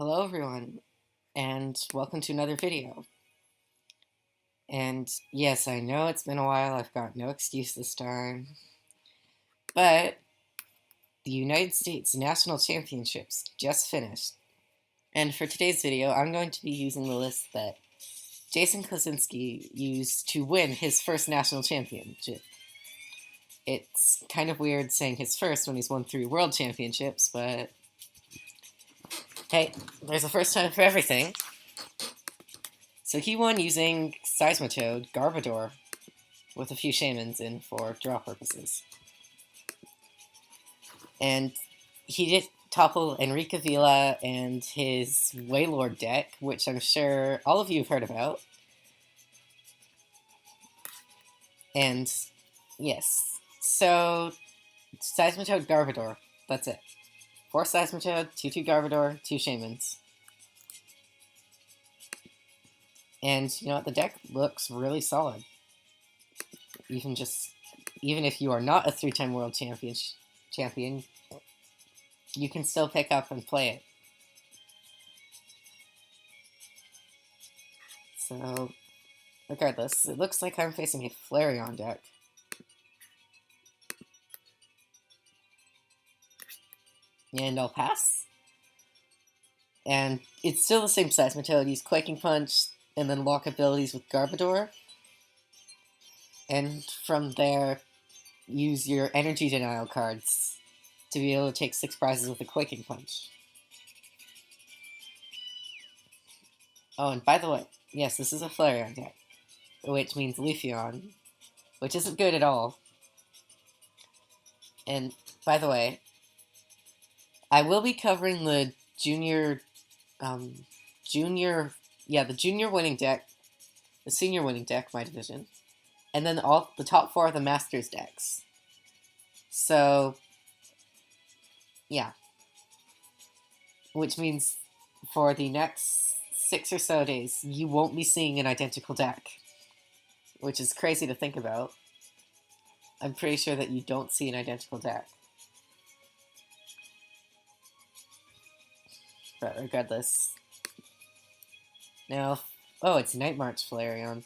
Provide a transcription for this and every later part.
Hello everyone, and welcome to another video. And yes, I know it's been a while, I've got no excuse this time, but the United States National Championships just finished. And for today's video, I'm going to be using the list that Jason Klaczynski used to win his first national championship. It's kind of weird saying his first when he's won 3 world championships, but hey, there's a first time for everything. So he won using Seismitoad, Garbodor, with a few Shamans in for draw purposes. And he did topple Enrique Villa and his Wailord deck, which I'm sure all of you have heard about. And yes, so Seismitoad, Garbodor, that's it. 4 Seismitoad, 2/2 Garbodor, 2 Shamans. And you know what, the deck looks really solid. Even if you are not a 3-time world champion, you can still pick up and play it. So, regardless, it looks like I'm facing a Flareon deck. And I'll pass. And it's still the same Seismitoad. Use Quaking Punch, and then lock abilities with Garbodor. And from there, use your Energy Denial cards to be able to take 6 prizes with a Quaking Punch. Oh, and by the way, yes, this is a Flareon deck, which means Leafeon, which isn't good at all. And by the way, I will be covering the the junior winning deck, the senior winning deck, my division, and then the top 4 of the Masters decks. So, yeah. Which means for the next 6 or so days, you won't be seeing an identical deck, which is crazy to think about. I'm pretty sure that you don't see an identical deck. But regardless. Now, oh, it's Night March Flareon.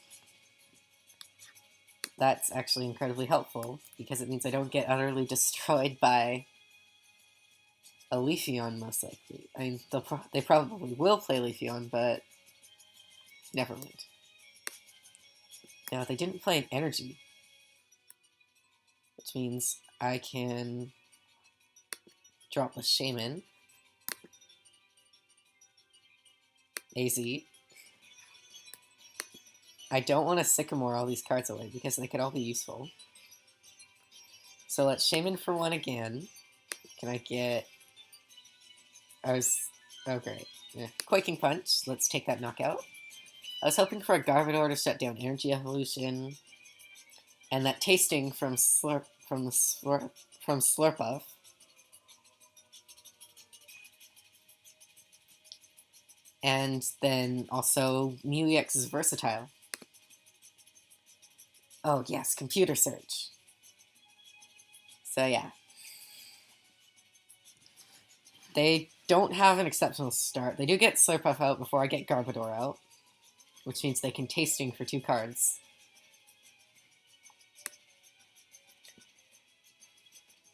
That's actually incredibly helpful, because it means I don't get utterly destroyed by a Leafeon, most likely. I mean, they probably will play Leafeon, but never mind. Now, they didn't play an Energy, which means I can drop a Shaman, AZ. I don't want to Sycamore all these cards away because they could all be useful. So let's Shaman for 1 again. Can I get... Oh, great. Yeah. Quaking Punch. Let's take that knockout. I was hoping for a Garbodor to shut down Energy Evolution. And that Tasting from Slurpuff. And then also Mew EX is versatile. Oh yes, Computer Search. So yeah. They don't have an exceptional start. They do get Slurpuff out before I get Garbodor out, which means they can Tasting for 2 cards.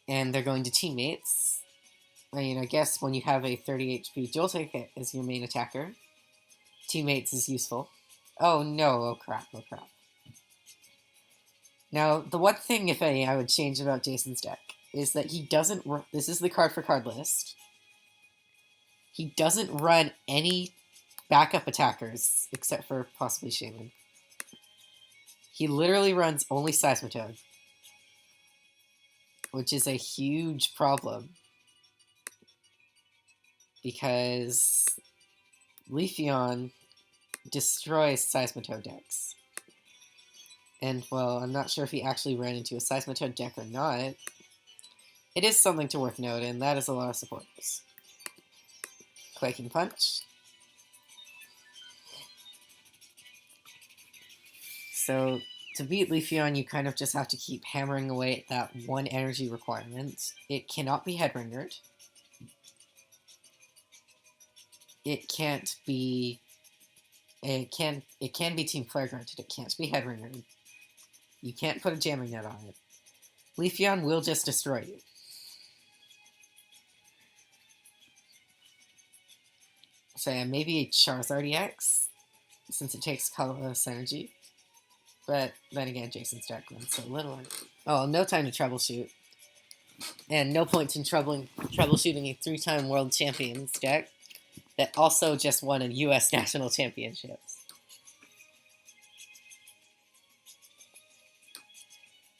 And they're going to Teammates. I mean, I guess when you have a 30 HP Joltik as your main attacker, Teammates is useful. Oh no, oh crap, oh crap. Now, the one thing, if any, I would change about Jason's deck is that he doesn't this is the card for card list. He doesn't run any backup attackers, except for possibly Shaman. He literally runs only Seismitoad, which is a huge problem, because Leafeon destroys Seismitoad decks. And, well, I'm not sure if he actually ran into a Seismitoad deck or not. It is something to worth note, and that is a lot of supporters. Quaking Punch. So, to beat Leafeon, you kind of just have to keep hammering away at that 1 energy requirement. It cannot be Headringered. it can't be. It can be Team Flare granted. It can't be Headringer. You can't put a jamming net on it. Leafeon will just destroy you. So yeah, maybe a Charizard EX, since it takes colorless energy. But then again, Jason's deck runs so little. Oh, no time to troubleshoot. And no point in troubleshooting a 3-time world champions deck that also just won a US national championships.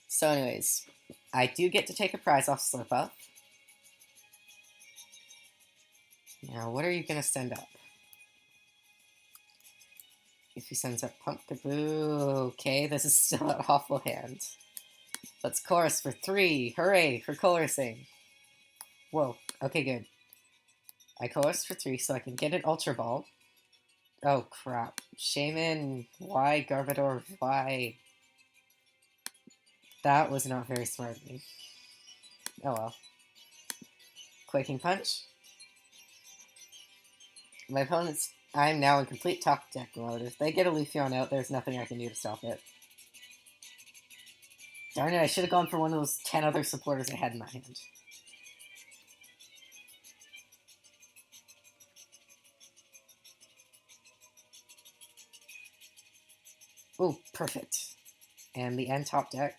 So anyways, I do get to take a prize off Slip Up. Now, what are you going to send up? If he sends up Pumpkaboo, okay, this is still an awful hand. Let's chorus for 3. Hooray for chorusing. Whoa, okay, good. I chorused for 3 so I can get an Ultra Ball. Oh, crap. Shaman, why? Garbodor, why? That was not very smart of me. Oh well. Quaking Punch. My opponent's... I'm now in complete top deck mode. If they get a Leafeon out, there's nothing I can do to stop it. Darn it, I should have gone for one of those 10 other supporters I had in my hand. Ooh, perfect. And the end top deck.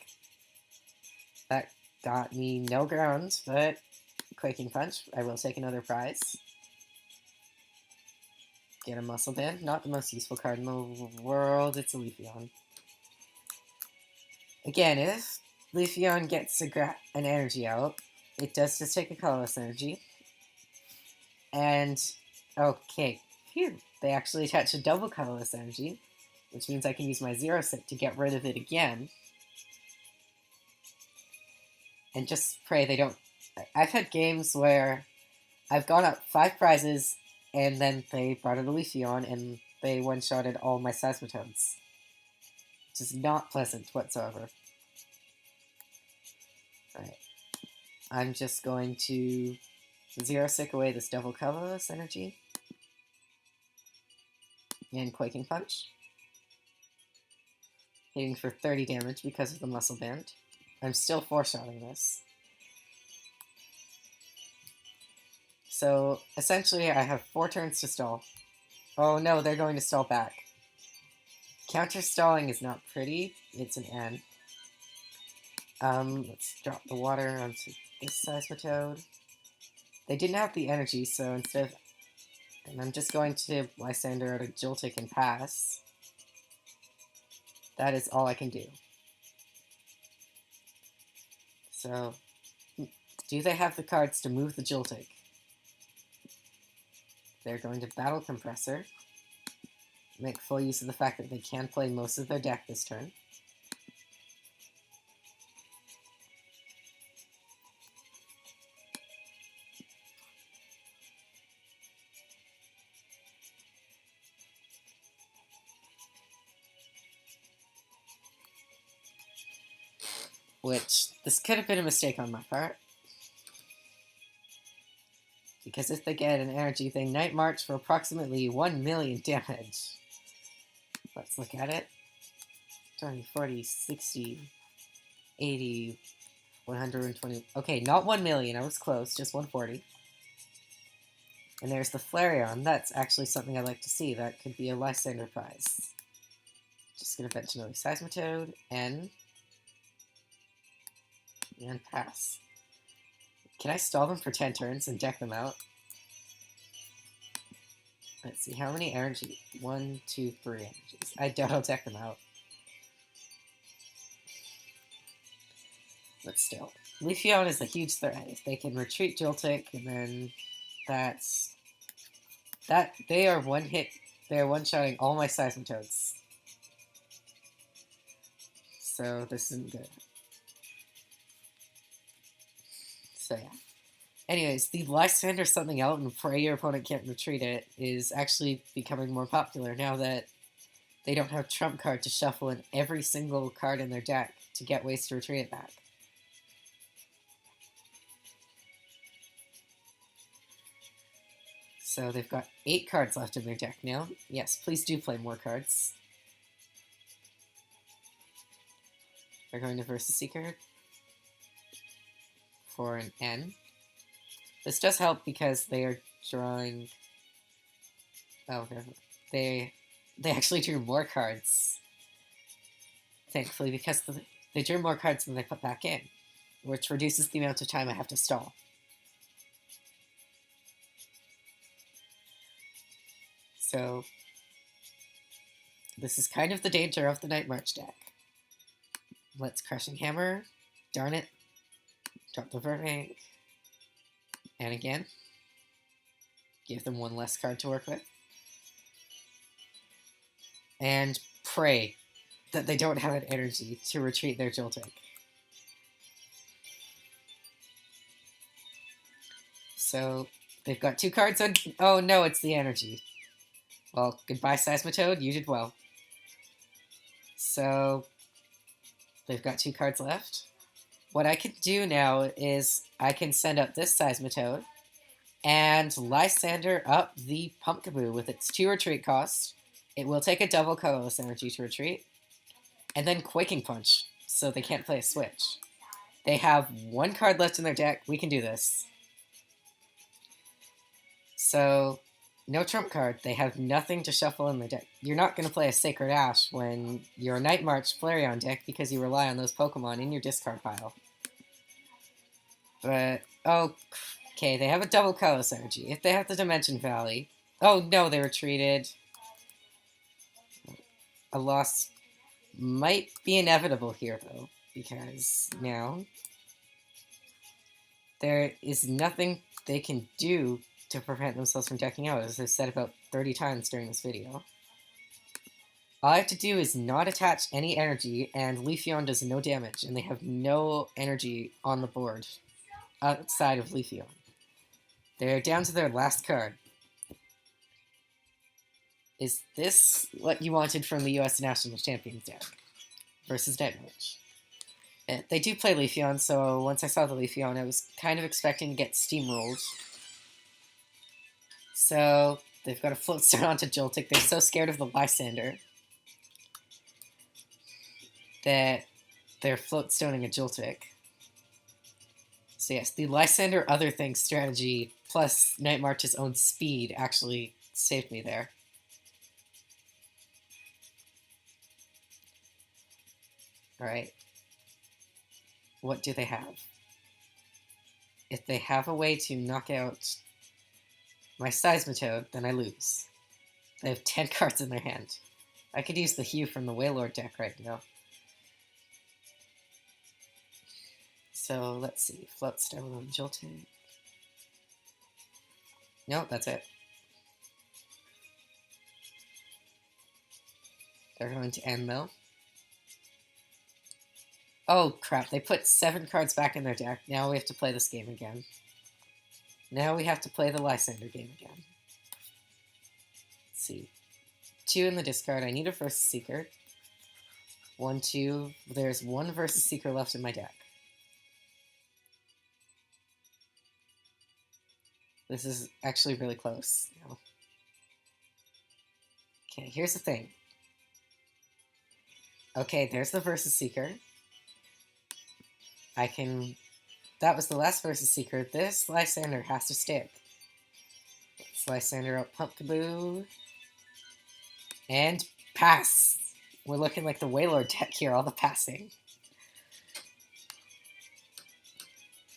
That got me no grounds, but Quaking Punch. I will take another prize. Get a Muscle Band. Not the most useful card in the world. It's a Leafeon. Again, if Leafeon gets an energy out, it does just take a colorless energy. And, okay, phew, they actually attach a double colorless energy, which means I can use my Zero Sick to get rid of it again. And just pray they don't... I've had games where I've gone up 5 prizes, and then they brought in a Leafeon, and they one-shotted all my Seismitoads. Which is not pleasant whatsoever. Alright. I'm just going to Zero Sick away this double colorless energy. And Quaking Punch. Hitting for 30 damage because of the Muscle Band. I'm still 4-shotting this. So, essentially, I have 4 turns to stall. Oh no, they're going to stall back. Counter-stalling is not pretty. It's an N. Let's drop the water onto this Seismitoad. They didn't have the energy, so instead of... And I'm just going to Lysander out a Joltik and pass. That is all I can do. So, do they have the cards to move the Joltik? They're going to Battle Compressor. Make full use of the fact that they can play most of their deck this turn. Which, this could have been a mistake on my part. Because if they get an energy, they Night March for approximately 1 million damage. Let's look at it. 20, 40, 60, 80, 120... Okay, not 1 million, I was close, just 140. And there's the Flareon. That's actually something I'd like to see. That could be a Lysander prize. Just gonna bench another Seismitoad, N. And pass. Can I stall them for 10 turns and deck them out? Let's see, how many energy? 1, 2, 3 energies. I doubt I'll deck them out. But still. Leafeon is a huge threat. If they can retreat Joltik, and then that's... They are one-shotting all my Seismitoads. So this isn't good. So yeah. Anyways, the Lysander something out and pray your opponent can't retreat it is actually becoming more popular now that they don't have trump card to shuffle in every single card in their deck to get ways to retreat it back. So they've got 8 cards left in their deck now. Yes, please do play more cards. They're going to Versus Seeker for an N. This does help because they are drawing... Oh, they actually drew more cards. Thankfully, because they drew more cards than they put back in, which reduces the amount of time I have to stall. So, this is kind of the danger of the Night March deck. Let's Crushing Hammer. Darn it. Drop the Verbank. And again. Give them one less card to work with. And pray that they don't have an energy to retreat their Joltik. So, they've got 2 cards on... Oh no, it's the energy. Well, goodbye Seismitoad, you did well. So, they've got 2 cards left. What I can do now is I can send up this Seismitoad and Lysander up the Pumpkaboo with its 2 retreat costs. It will take a double colorless energy to retreat. And then Quaking Punch, so they can't play a switch. They have 1 card left in their deck. We can do this. So, no trump card. They have nothing to shuffle in their deck. You're not going to play a Sacred Ash when you're a Night March Flareon deck because you rely on those Pokemon in your discard pile. But, oh, okay, they have a double colorless energy. If they have the Dimension Valley... Oh, no, they retreated. A loss might be inevitable here, though, because now there is nothing they can do to prevent themselves from decking out, as I've said about 30 times during this video. All I have to do is not attach any energy, and Leafeon does no damage, and they have no energy on the board outside of Leafeon. They're down to their last card. Is this what you wanted from the US National Champions deck? Versus Night March. They do play Leafeon, so once I saw the Leafeon, I was kind of expecting to get steamrolled. So, they've got a Floatstone onto Joltik. They're so scared of the Lysander that they're Floatstoning a Joltik. So yes, the Lysander Other Things strategy plus Night March's own speed actually saved me there. Alright. What do they have? If they have a way to knock out my Seismitoad, then I lose. They have 10 cards in their hand. I could use the Hue from the Wailord deck right now. So, let's see. Floatstone on Joltik. Nope, that's it. They're going to end, though. Oh, crap. They put 7 cards back in their deck. Now we have to play this game again. Now we have to play the Lysander game again. Let's see. 2 in the discard. I need a Versus Seeker. 1, 2. There's 1 Versus Seeker left in my deck. This is actually really close. No. Okay, here's the thing. Okay, there's the Versus Seeker. I can... That was the last Versus Seeker. This Lysander has to stick. Let's Lysander out Pumpkaboo. And pass! We're looking like the Wailord deck here, all the passing.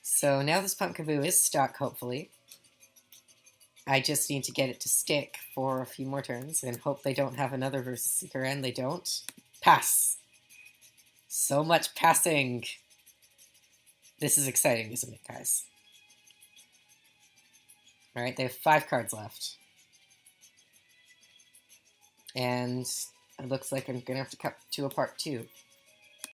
So now this Pumpkaboo is stuck, hopefully. I just need to get it to stick for a few more turns and hope they don't have another Versus Seeker, and they don't. Pass! So much passing! This is exciting, isn't it, guys? Alright, they have 5 cards left. And it looks like I'm going to have to cut 2 apart, too.